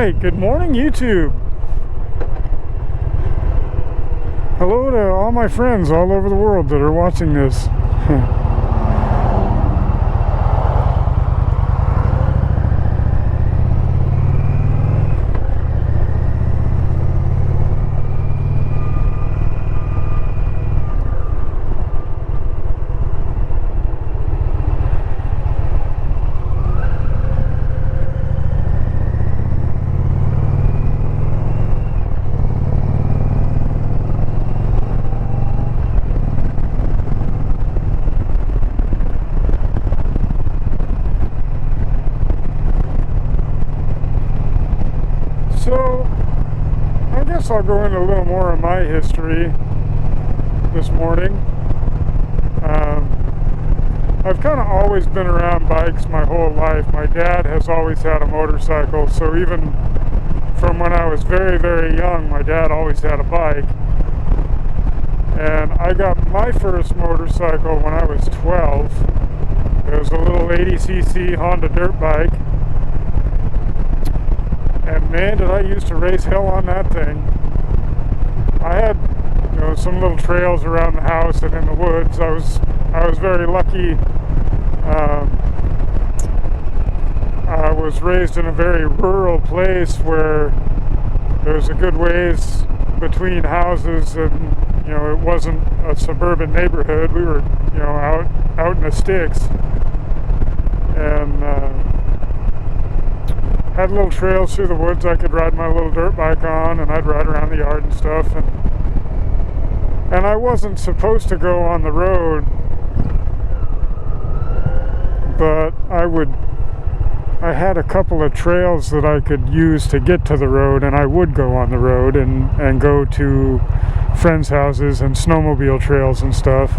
Alright, good morning YouTube. Hello to all my friends all over the world that are watching this. So, I guess I'll go into a little more of my history this morning. I've kind of always been around bikes my whole life. My dad has always had a motorcycle, so even from when I was very, very young, my dad always had a bike. And I got my first motorcycle when I was 12. It was a little 80cc Honda dirt bike. And man, did I used to race hell on that thing. I had, some little trails around the house and in the woods. I was very lucky. I was raised in a very rural place where there was a good ways between houses, and it wasn't a suburban neighborhood. We were, out in the sticks, and had little trails through the woods I could ride my little dirt bike on, and I'd ride around the yard and stuff. And I wasn't supposed to go on the road, but I had a couple of trails that I could use to get to the road, and I would go on the road and go to friends' houses and snowmobile trails and stuff.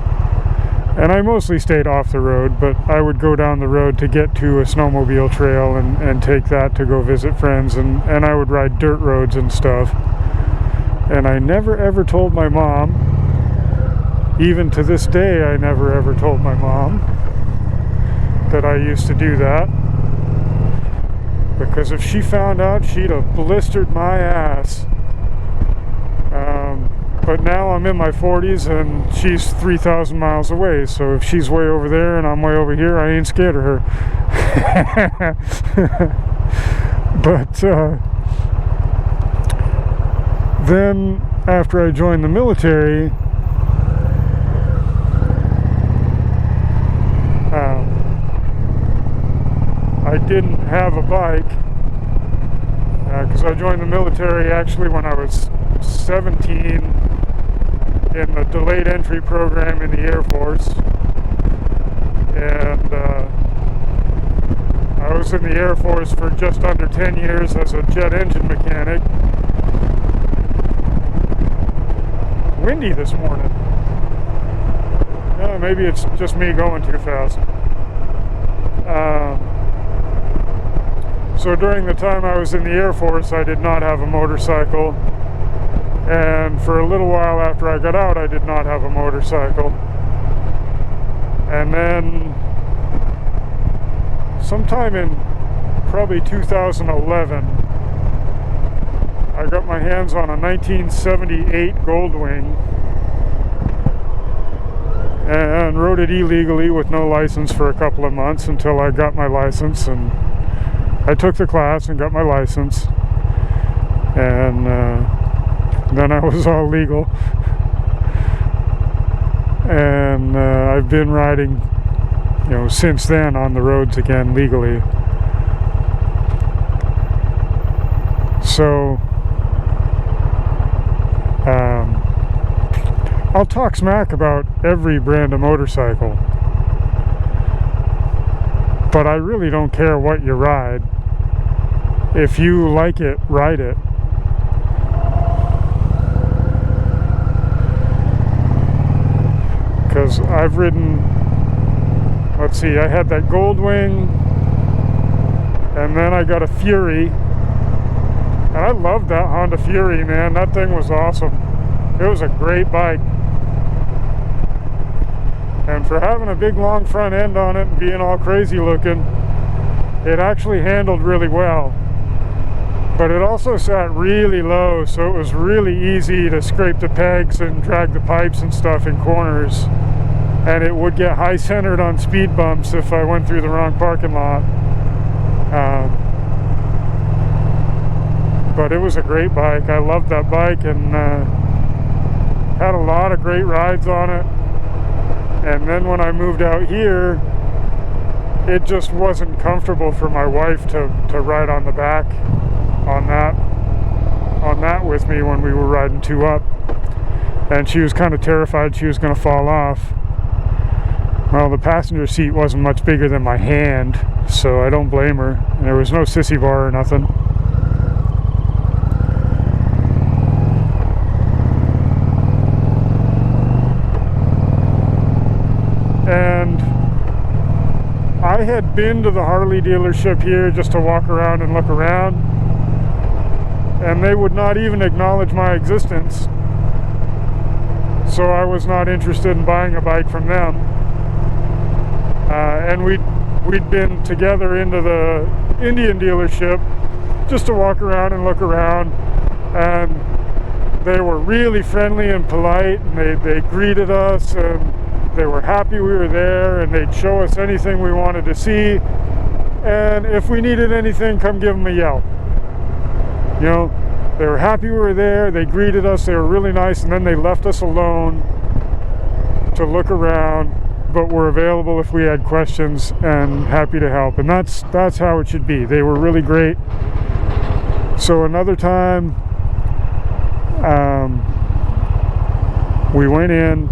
And I mostly stayed off the road, but I would go down the road to get to a snowmobile trail and take that to go visit friends, and I would ride dirt roads and stuff. And I never ever told my mom. Even to this day, I never ever told my mom that I used to do that. Because if she found out, she'd have blistered my ass. But now I'm in my 40s and she's 3,000 miles away, so if she's way over there and I'm way over here, I ain't scared of her. But then after I joined the military, I didn't have a bike because I joined the military actually when I was 17 in the delayed entry program in the Air Force, and I was in the Air Force for just under 10 years as a jet engine mechanic. Windy this morning. Maybe it's just me going too fast. So during the time I was in the Air Force, I did not have a motorcycle. And for a little while after I got out, I did not have a motorcycle. And then sometime in probably 2011, I got my hands on a 1978 Goldwing and rode it illegally with no license for a couple of months until I got my license, and I took the class and got my license, and then I was all legal, and I've been riding, since then on the roads again legally. So I'll talk smack about every brand of motorcycle, but I really don't care what you ride. If you like it, ride it. Because I've ridden, I had that Goldwing, and then I got a Fury, and I loved that Honda Fury, man. That thing was awesome. It was a great bike. And for having a big long front end on it and being all crazy looking, it actually handled really well. but it also sat really low, so it was really easy to scrape the pegs and drag the pipes and stuff in corners, and it would get high centered on speed bumps if I went through the wrong parking lot. But it was a great bike. I loved that bike, and had a lot of great rides on it. And then when I moved out here, it just wasn't comfortable for my wife to ride on the back on that with me when we were riding two up, and she was kind of terrified she was going to fall off. Well, the passenger seat wasn't much bigger than my hand, so I don't blame her. And there was no sissy bar or nothing. And I had been to the Harley dealership here just to walk around and look around, and they would not even acknowledge my existence, so I was not interested in buying a bike from them. And we'd been together into the Indian dealership just to walk around and look around, and they were really friendly and polite, and they greeted us, and they were happy we were there, and they'd show us anything we wanted to see, and if we needed anything, come give them a yell. You know, they were happy we were there, they greeted us, they were really nice, and then they left us alone to look around, but were available if we had questions and happy to help. And that's how it should be. They were really great. So another time, we went in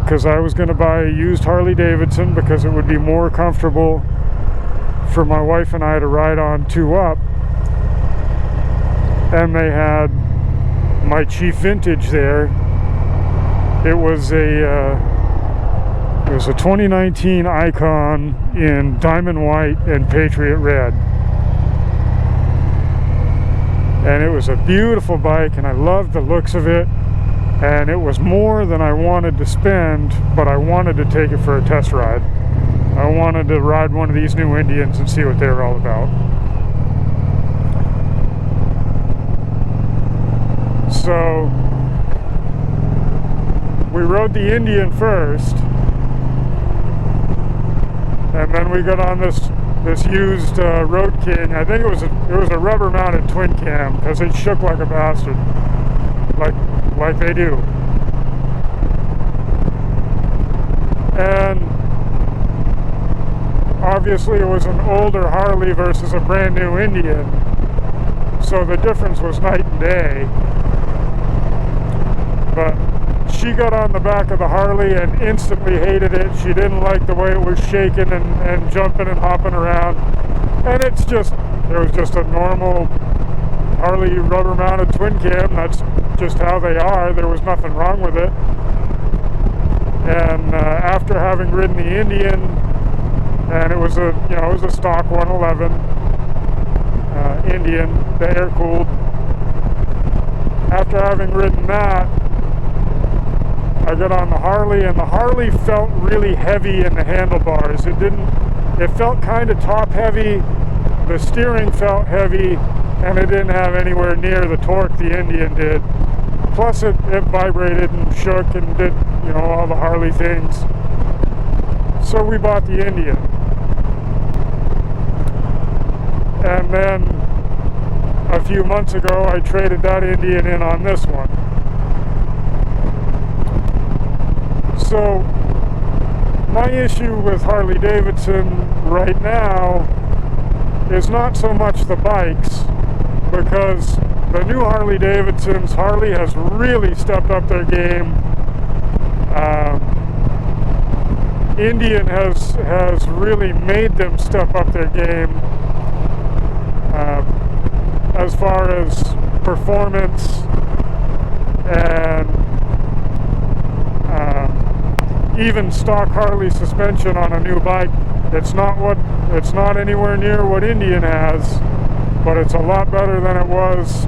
because I was going to buy a used Harley Davidson because it would be more comfortable for my wife and I to ride on two up. And they had my Chief Vintage there. It was a 2019 Icon in diamond white and Patriot red. And it was a beautiful bike, and I loved the looks of it. And it was more than I wanted to spend, but I wanted to take it for a test ride. I wanted to ride one of these new Indians and see what they were all about. So we rode the Indian first, and then we got on this used Road King. I think it was a rubber mounted twin cam because it shook like a bastard, like they do. And obviously it was an older Harley versus a brand new Indian, so the difference was night and day. But she got on the back of the Harley and instantly hated it. She didn't like the way it was shaking and jumping and hopping around. And it was just a normal Harley rubber mounted twin cam. That's just how they are. There was nothing wrong with it. And after having ridden the Indian, and it was a stock 111 Indian, the air cooled. After having ridden that, I got on the Harley, and the Harley felt really heavy in the handlebars. It felt kind of top heavy. The steering felt heavy, and it didn't have anywhere near the torque the Indian did. Plus it vibrated and shook and did, all the Harley things. So we bought the Indian. And then a few months ago, I traded that Indian in on this one. So my issue with Harley Davidson right now is not so much the bikes, because the new Harley Davidsons, Harley has really stepped up their game. Indian has really made them step up their game as far as performance and even stock Harley suspension on a new bike. It's not anywhere near what Indian has, but it's a lot better than it was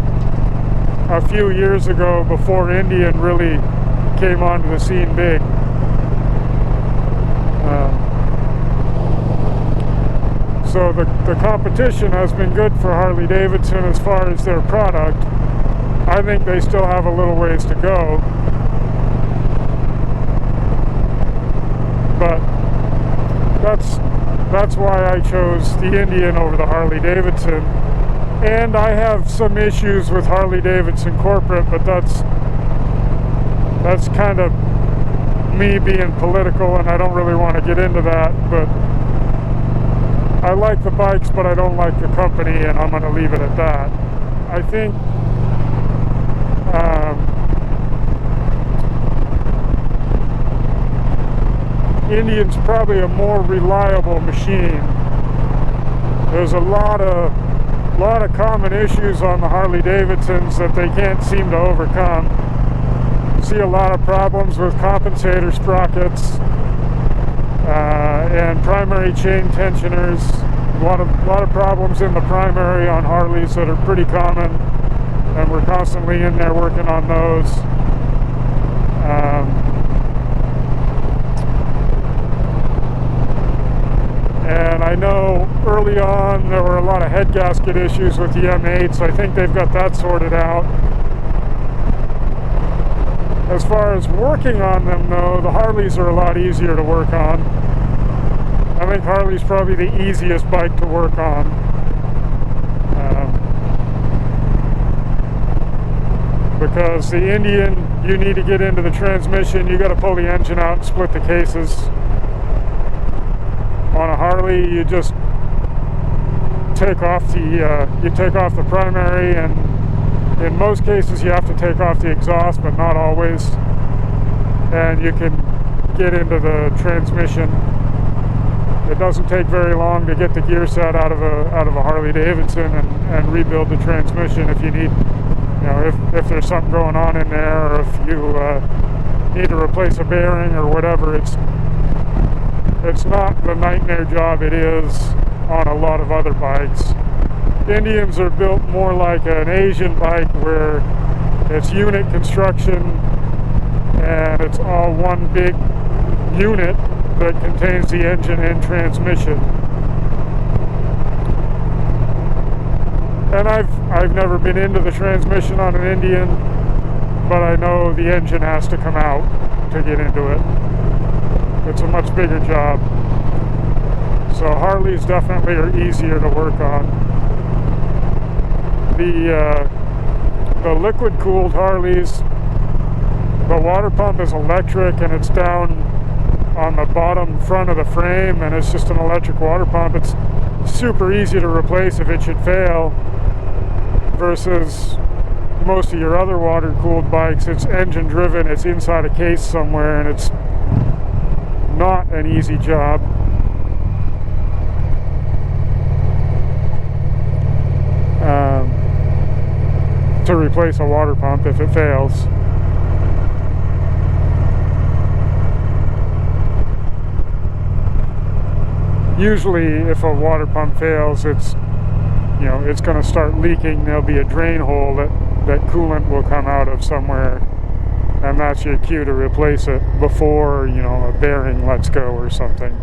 a few years ago before Indian really came onto the scene big. So the competition has been good for Harley Davidson as far as their product. I think they still have a little ways to go. But that's why I chose the Indian over the Harley Davidson. And I have some issues with Harley Davidson corporate, but that's kind of me being political, and I don't really want to get into that. But I like the bikes, but I don't like the company, and I'm going to leave it at that. I think Indian's probably a more reliable machine. There's a lot of common issues on the Harley Davidsons that they can't seem to overcome. See a lot of problems with compensator sprockets and primary chain tensioners. A lot of problems in the primary on Harleys that are pretty common, and we're constantly in there working on those. And I know early on there were a lot of head gasket issues with the M8, so I think they've got that sorted out. As far as working on them, though, the Harleys are a lot easier to work on. I think Harley's probably the easiest bike to work on. Because the Indian, you need to get into the transmission, you got to pull the engine out and split the cases. On a Harley, you just take off the primary, and in most cases you have to take off the exhaust, but not always, and you can get into the transmission. It doesn't take very long to get the gear set out of a Harley Davidson and rebuild the transmission if you need, if there's something going on in there, or if you need to replace a bearing or whatever. It's not the nightmare job it is on a lot of other bikes. Indians are built more like an Asian bike, where it's unit construction and it's all one big unit that contains the engine and transmission. And I've never been into the transmission on an Indian, but I know the engine has to come out to get into it. It's a much bigger job. So Harleys definitely are easier to work on. The liquid cooled Harleys, the water pump is electric, and it's down on the bottom front of the frame, and it's just an electric water pump. It's super easy to replace if it should fail, versus most of your other water cooled bikes. It's engine driven, it's inside a case somewhere, and it's not an easy job. To replace a water pump if it fails. Usually if a water pump fails, it's going to start leaking. There'll be a drain hole that coolant will come out of somewhere, and that's your cue to replace it before a bearing lets go or something.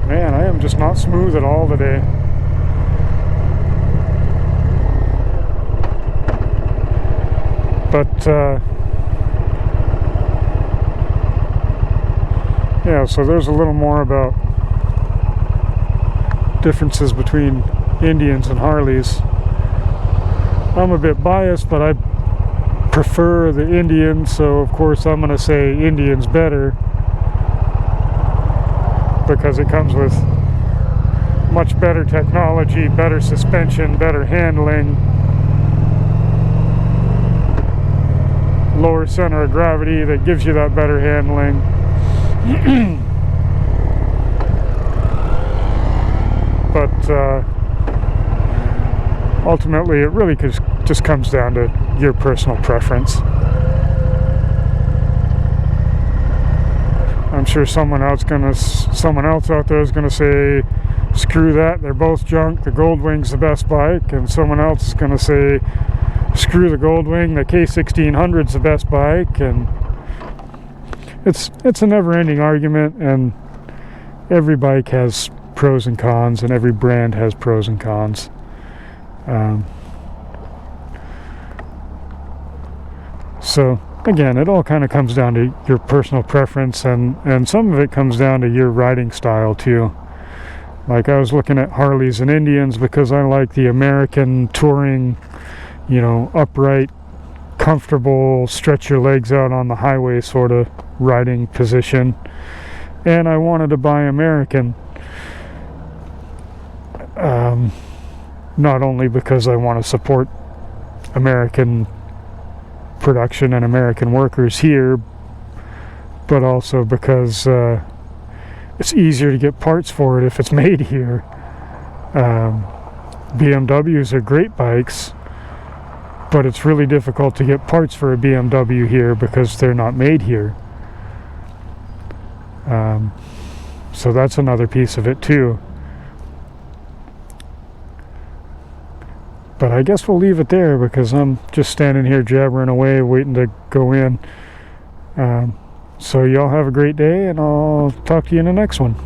Man, I am just not smooth at all today. But yeah, so there's a little more about differences between Indians and Harleys. I'm a bit biased, but I prefer the Indian, so of course I'm going to say Indian's better, because it comes with much better technology, better suspension, better handling, lower center of gravity that gives you that better handling. But ultimately it really just comes down to your personal preference. I'm sure someone else out there is gonna say, screw that, they're both junk, the Goldwing's the best bike, and someone else is gonna say, screw the Goldwing, the K1600's the best bike, and it's a never-ending argument, and every bike has pros and cons, and every brand has pros and cons. So again, it all kind of comes down to your personal preference, and some of it comes down to your riding style too. Like, I was looking at Harleys and Indians because I like the American touring, you know, upright, comfortable, stretch your legs out on the highway sort of riding position. And I wanted to buy American. Not only because I want to support American production and American workers here, but also because it's easier to get parts for it if it's made here. BMWs are great bikes, but it's really difficult to get parts for a BMW here because they're not made here. So that's another piece of it too. But I guess we'll leave it there because I'm just standing here jabbering away waiting to go in. So y'all have a great day, and I'll talk to you in the next one.